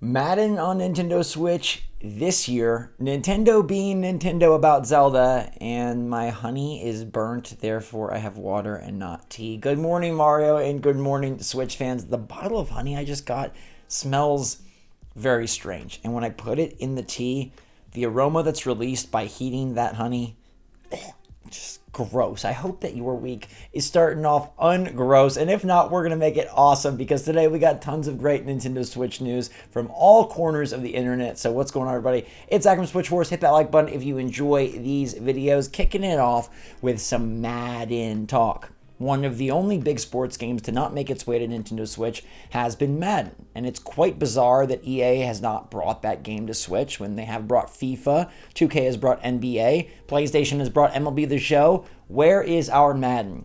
Madden on Nintendo Switch this year. Nintendo being Nintendo about Zelda, and my honey is burnt, therefore I have water and not tea. Good morning, Mario, and good morning, Switch fans. The bottle of honey I just got smells very strange, and when I put it in the tea, the aroma that's released by heating that honey, just gross. I hope that your week is starting off ungross, and if not, we're gonna make it awesome because today we got tons of great Nintendo Switch news from all corners of the internet. So what's going on, everybody? It's Zach from SwitchForce. Hit that like button if you enjoy these videos. Kicking it off with some Madden talk. One of the only big sports games to not make its way to Nintendo Switch has been Madden. And it's quite bizarre that EA has not brought that game to Switch when they have brought FIFA, 2K has brought NBA, PlayStation has brought MLB The Show. Where is our Madden?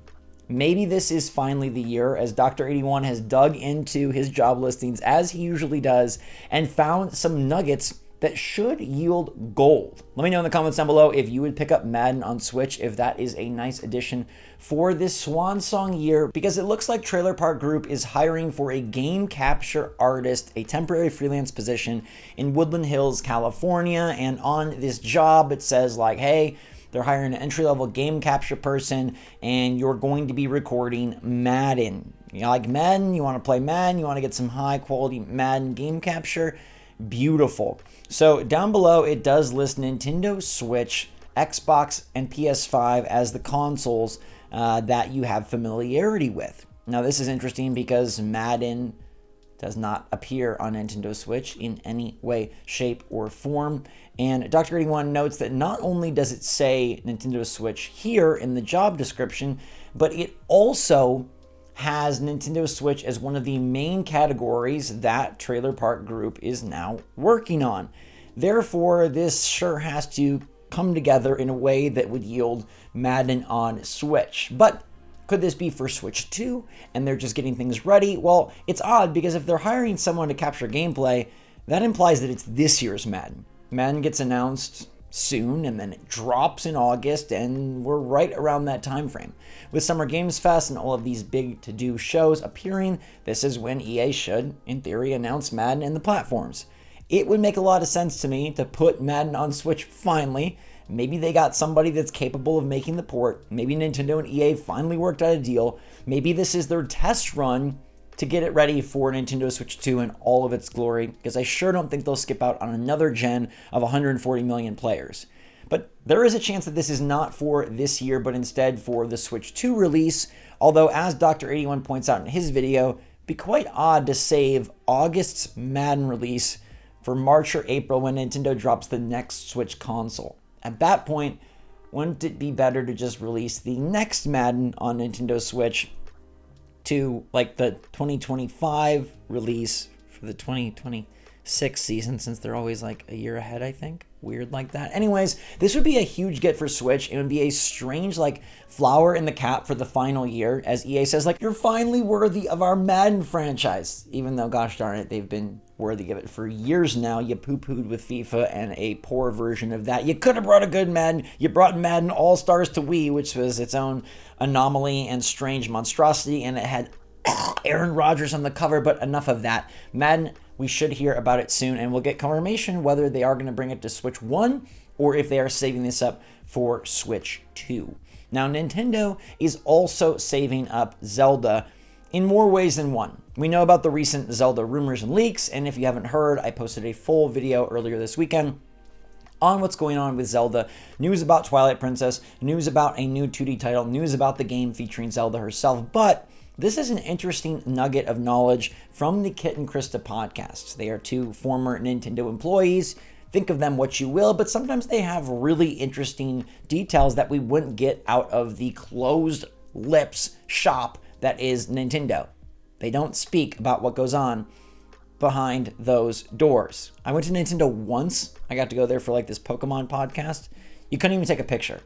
Maybe this is finally the year, as Dr. 81 has dug into his job listings as he usually does and found some nuggets that should yield gold. Let me know in the comments down below if you would pick up Madden on Switch, if that is a nice addition for this swan song year, because it looks like Trailer Park Group is hiring for a game capture artist, a temporary freelance position in Woodland Hills, California. And on this job, it says like, hey, they're hiring an entry-level game capture person, and you're going to be recording Madden. You like Madden? You want to play Madden? You want to get some high-quality Madden game capture? Beautiful. So down below, it does list Nintendo Switch, Xbox, and PS5 as the consoles that you have familiarity with. Now, this is interesting because Madden does not appear on Nintendo Switch in any way, shape, or form. And Dr. 81 notes that not only does it say Nintendo Switch here in the job description, but it also has Nintendo Switch as one of the main categories that Trailer Park Group is now working on. Therefore, this sure has to come together in a way that would yield Madden on Switch. But could this be for Switch 2 and they're just getting things ready? Well, it's odd because if they're hiring someone to capture gameplay, that implies that it's this year's Madden. Madden gets announced soon and then it drops in August, and we're right around that time frame. With Summer Games Fest and all of these big to-do shows appearing, this is when EA should, in theory, announce Madden and the platforms. It would make a lot of sense to me to put Madden on Switch finally. Maybe they got somebody that's capable of making the port. Maybe Nintendo and EA finally worked out a deal. Maybe this is their test run to get it ready for Nintendo Switch 2 in all of its glory, because I sure don't think they'll skip out on another gen of 140 million players. But there is a chance that this is not for this year, but instead for the Switch 2 release, although as Dr. 81 points out in his video, it'd be quite odd to save August's Madden release for March or April when Nintendo drops the next Switch console. At that point, wouldn't it be better to just release the next Madden on Nintendo Switch to like the 2025 release for the 2026 season, since they're always like a year ahead, I think? Weird like that. Anyways, this would be a huge get for Switch. It would be a strange like flower in the cap for the final year, as EA says like, you're finally worthy of our Madden franchise, even though gosh darn it, they've been worthy of it for years now. You poo-pooed with FIFA and a poor version of that. You could have brought a good Madden. You brought Madden All-Stars to Wii, which was its own anomaly and strange monstrosity, and it had Aaron Rodgers on the cover, but enough of that. Madden, we should hear about it soon, and we'll get confirmation whether they are going to bring it to Switch 1 or if they are saving this up for Switch 2. Now, Nintendo is also saving up Zelda in more ways than one. We know about the recent Zelda rumors and leaks, and if you haven't heard, I posted a full video earlier this weekend on what's going on with Zelda, news about Twilight Princess, news about a new 2D title, news about the game featuring Zelda herself. But this is an interesting nugget of knowledge from the Kit and Krista podcasts. They are two former Nintendo employees. Think of them what you will, but sometimes they have really interesting details that we wouldn't get out of the closed lips shop that is Nintendo. They don't speak about what goes on behind those doors. I went to Nintendo once. I got to go there for like this Pokemon podcast. You couldn't even take a picture.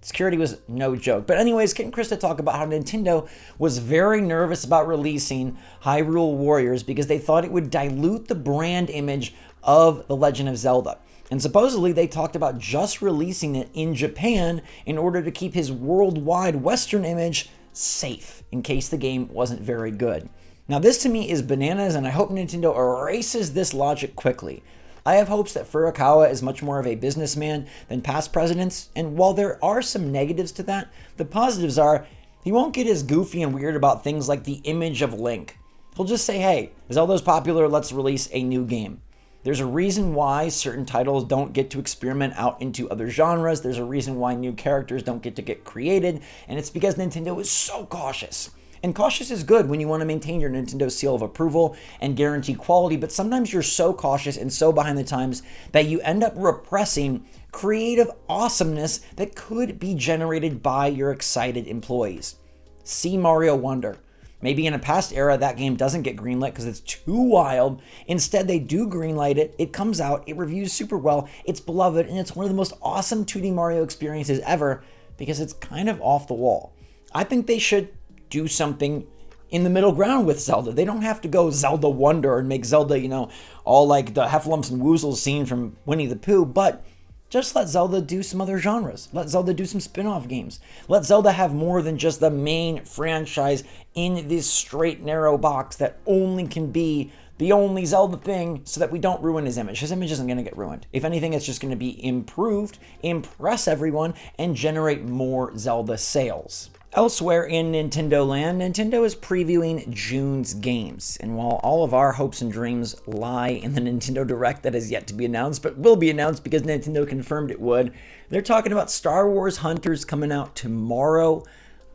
Security was no joke. But anyways, Kit and Krista talk about how Nintendo was very nervous about releasing Hyrule Warriors because they thought it would dilute the brand image of The Legend of Zelda. And supposedly they talked about just releasing it in Japan in order to keep his worldwide Western image safe in case the game wasn't very good. Now, this to me is bananas, and I hope Nintendo erases this logic quickly. I have hopes that Furukawa is much more of a businessman than past presidents, and while there are some negatives to that, the positives are he won't get as goofy and weird about things like the image of Link. He'll just say, hey, Zelda's popular, let's release a new game. There's a reason why certain titles don't get to experiment out into other genres. There's a reason why new characters don't get created, and it's because Nintendo is so cautious. And cautious is good when you want to maintain your Nintendo seal of approval and guarantee quality, but sometimes you're so cautious and so behind the times that you end up repressing creative awesomeness that could be generated by your excited employees. See Mario Wonder. Maybe in a past era, that game doesn't get greenlit because it's too wild. Instead, they do greenlight it. It comes out, it reviews super well, it's beloved, and it's one of the most awesome 2D Mario experiences ever because it's kind of off the wall. I think they should do something in the middle ground with Zelda. They don't have to go Zelda Wonder and make Zelda, all like the Heffalumps and Woozles scene from Winnie the Pooh, but just let Zelda do some other genres. Let Zelda do some spin-off games. Let Zelda have more than just the main franchise in this straight, narrow box that only can be the only Zelda thing so that we don't ruin his image. His image isn't going to get ruined. If anything, it's just going to be improved, impress everyone, and generate more Zelda sales. Elsewhere in Nintendo land, Nintendo is previewing June's games. And while all of our hopes and dreams lie in the Nintendo Direct that is yet to be announced, but will be announced because Nintendo confirmed it would, they're talking about Star Wars Hunters coming out tomorrow.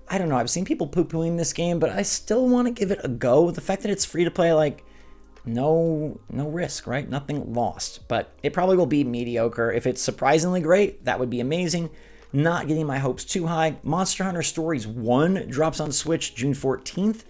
I don't know, I've seen people poo-pooing this game, but I still want to give it a go. The fact that it's free to play, no risk, right? Nothing lost. But it probably will be mediocre. If it's surprisingly great, that would be amazing. Not getting my hopes too high. Monster Hunter Stories 1 drops on Switch June 14th.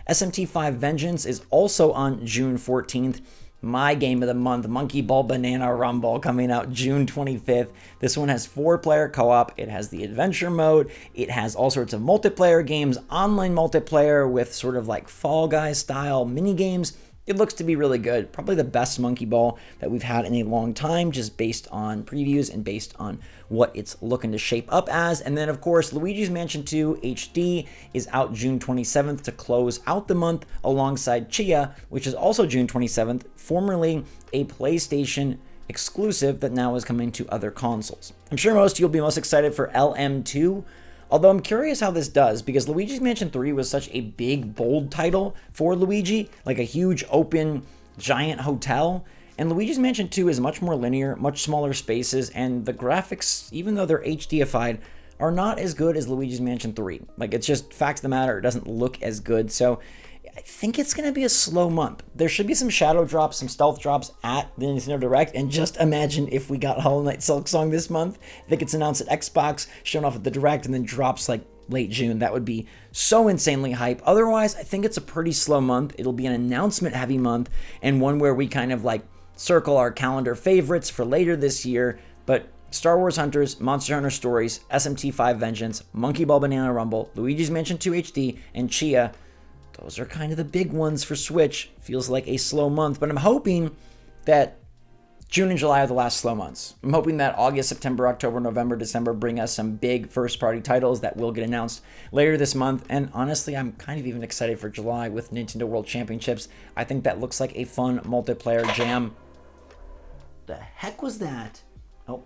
SMT5 Vengeance is also on June 14th. My game of the month, Monkey Ball Banana Rumble, coming out June 25th. This one has 4-player co-op. It has the adventure mode. It has all sorts of multiplayer games, online multiplayer with sort of like Fall Guys style mini games. It looks to be really good. Probably the best Monkey Ball that we've had in a long time, just based on previews and based on what it's looking to shape up as. And then, of course, Luigi's Mansion 2 HD is out June 27th to close out the month alongside Chia, which is also June 27th, formerly a PlayStation exclusive that now is coming to other consoles. I'm sure most of you will be most excited for LM2, although I'm curious how this does, because Luigi's Mansion 3 was such a big, bold title for Luigi, like a huge, open, giant hotel. And Luigi's Mansion 2 is much more linear, much smaller spaces, and the graphics, even though they're HDified, are not as good as Luigi's Mansion 3. Like, it's just fact of the matter, it doesn't look as good. So I think it's going to be a slow month. There should be some shadow drops, some stealth drops at the Nintendo Direct, and just imagine if we got Hollow Knight Silksong this month. If it gets announced at Xbox, shown off at the Direct, and then drops like late June, that would be so insanely hype. Otherwise, I think it's a pretty slow month. It'll be an announcement-heavy month, and one where we kind of like circle our calendar favorites for later this year, but Star Wars Hunters, Monster Hunter Stories, SMT5 Vengeance, Monkey Ball Banana Rumble, Luigi's Mansion 2 HD, and Chia, those are kind of the big ones for Switch. Feels like a slow month, but I'm hoping that June and July are the last slow months. I'm hoping that August, September, October, November, December bring us some big first-party titles that will get announced later this month. And honestly, I'm kind of even excited for July with Nintendo World Championships. I think that looks like a fun multiplayer jam. The heck was that? Oh.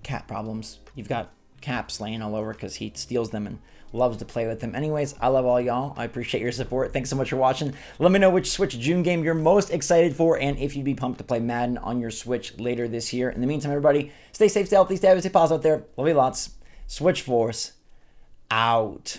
Cat problems. You've got Caps laying all over because he steals them and loves to play with them. Anyways, I love all y'all. I appreciate your support. Thanks so much for watching. Let me know which Switch June game you're most excited for and if you'd be pumped to play Madden on your Switch later this year. In the meantime, everybody, stay safe, stay healthy, stay happy, stay positive out there. Love you lots. SwitchForce out.